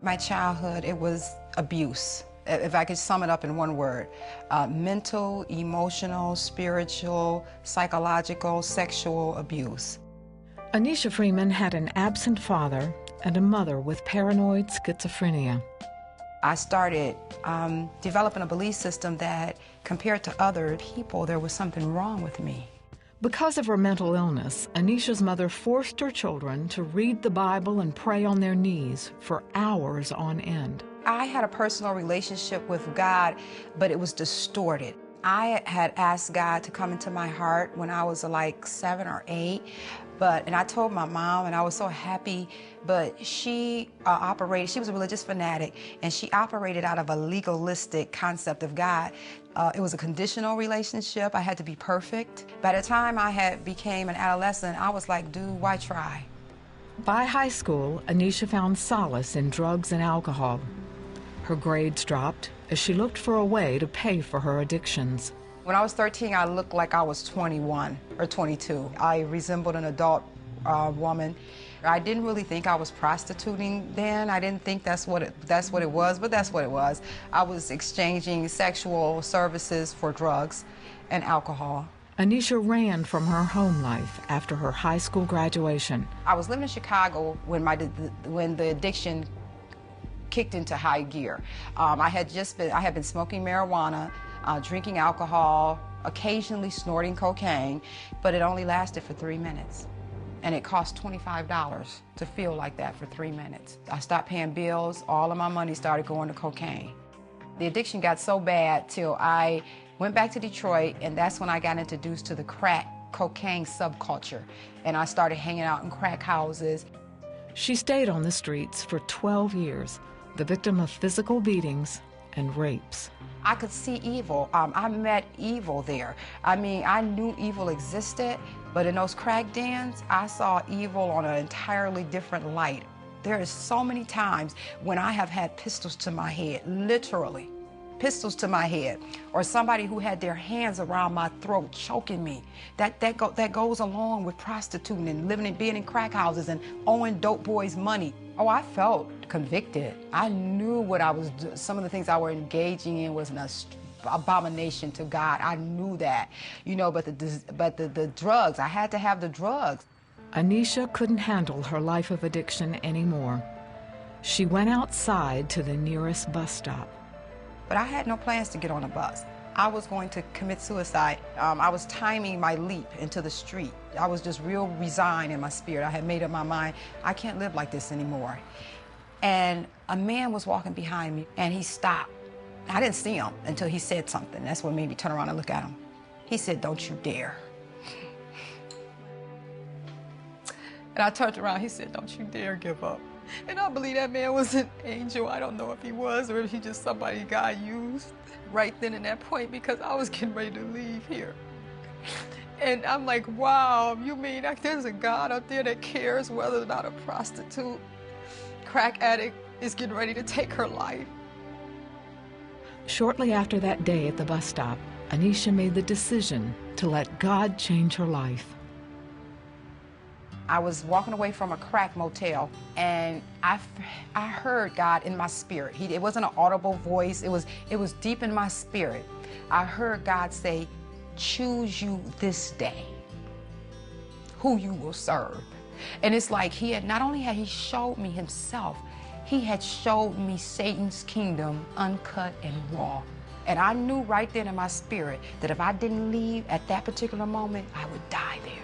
My childhood, it was abuse. If I could sum it up in one word, mental, emotional, spiritual, psychological, sexual abuse. Anneshia Freeman had an absent father and a mother with paranoid schizophrenia. I started developing a belief system that compared to other people, there was something wrong with me. Because of her mental illness, Annesia's mother forced her children to read the Bible and pray on their knees for hours on end. I had a personal relationship with God, but it was distorted. I had asked God to come into my heart when I was like 7 or 8, and I told my mom, and I was so happy, but she she was a religious fanatic, and she operated out of a legalistic concept of God. It was a conditional relationship. I had to be perfect. By the time I became an adolescent, I was like, dude, why try? By high school, Anneshia found solace in drugs and alcohol. Her grades dropped as she looked for a way to pay for her addictions. When I was 13, I looked like I was 21 or 22. I resembled an adult woman. I didn't really think I was prostituting then. I didn't think that's what it was, but that's what it was. I was exchanging sexual services for drugs and alcohol. Anneshia ran from her home life after her high school graduation. I was living in Chicago when the addiction kicked into high gear. I had been smoking marijuana, drinking alcohol, occasionally snorting cocaine, but it only lasted for 3 minutes. And it cost $25 to feel like that for 3 minutes. I stopped paying bills. All of my money started going to cocaine. The addiction got so bad till I went back to Detroit, and that's when I got introduced to the crack cocaine subculture. And I started hanging out in crack houses. She stayed on the streets for 12 years, the victim of physical beatings and rapes. I could see evil. I met evil there. I mean, I knew evil existed, but in those crack dens, I saw evil on an entirely different light. There are so many times when I have had pistols to my head, literally, pistols to my head, or somebody who had their hands around my throat choking me. That goes along with prostituting and being in crack houses and owing dope boys money. Oh, I felt convicted. I knew what I was doing. Some of the things I were engaging in was an abomination to God. I knew that, you know, but the drugs, I had to have the drugs. Anneshia couldn't handle her life of addiction anymore. She went outside to the nearest bus stop. But I had no plans to get on a bus. I was going to commit suicide. I was timing my leap into the street. I was just real resigned in my spirit. I had made up my mind, I can't live like this anymore. And a man was walking behind me, and he stopped. I didn't see him until he said something. That's what made me turn around and look at him. He said, "Don't you dare." And I turned around, he said, "Don't you dare give up." And I believe that man was an angel. I don't know if he was or if he just somebody God used right then and that point, because I was getting ready to leave here. And I'm like, wow, you mean like there's a God out there that cares whether or not a prostitute, crack addict is getting ready to take her life? Shortly after that day at the bus stop, Anneshia made the decision to let God change her life. I was walking away from a crack motel, and I heard God in my spirit. It wasn't an audible voice. It was deep in my spirit. I heard God say, "Choose you this day who you will serve." And it's like not only had he showed me himself, he had showed me Satan's kingdom uncut and raw. And I knew right then in my spirit that if I didn't leave at that particular moment, I would die there.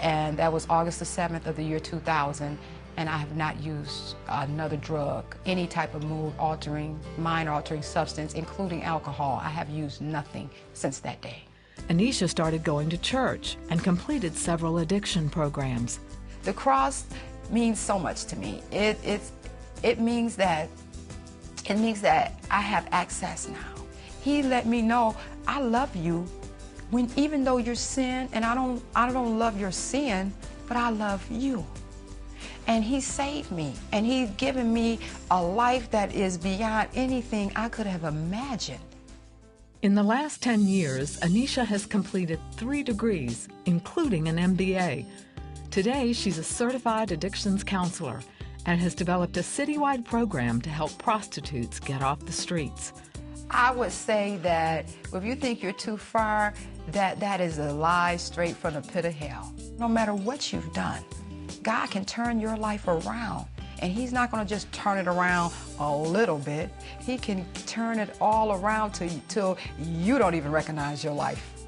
And that was August the 7th of the year 2000, and I have not used another drug, any type of mood-altering, mind-altering substance, including alcohol. I have used nothing since that day. Anneshia started going to church and completed several addiction programs. The cross means so much to me. It means that I have access now. He let me know, I love you. Even though you're sin, and I don't love your sin, but I love you. And he saved me, and he's given me a life that is beyond anything I could have imagined. In the last 10 years, Anneshia has completed 3 degrees, including an MBA. Today, she's a certified addictions counselor and has developed a citywide program to help prostitutes get off the streets. I would say that if you think you're too far, that is a lie straight from the pit of hell. No matter what you've done, God can turn your life around. And He's not going to just turn it around a little bit. He can turn it all around till you don't even recognize your life.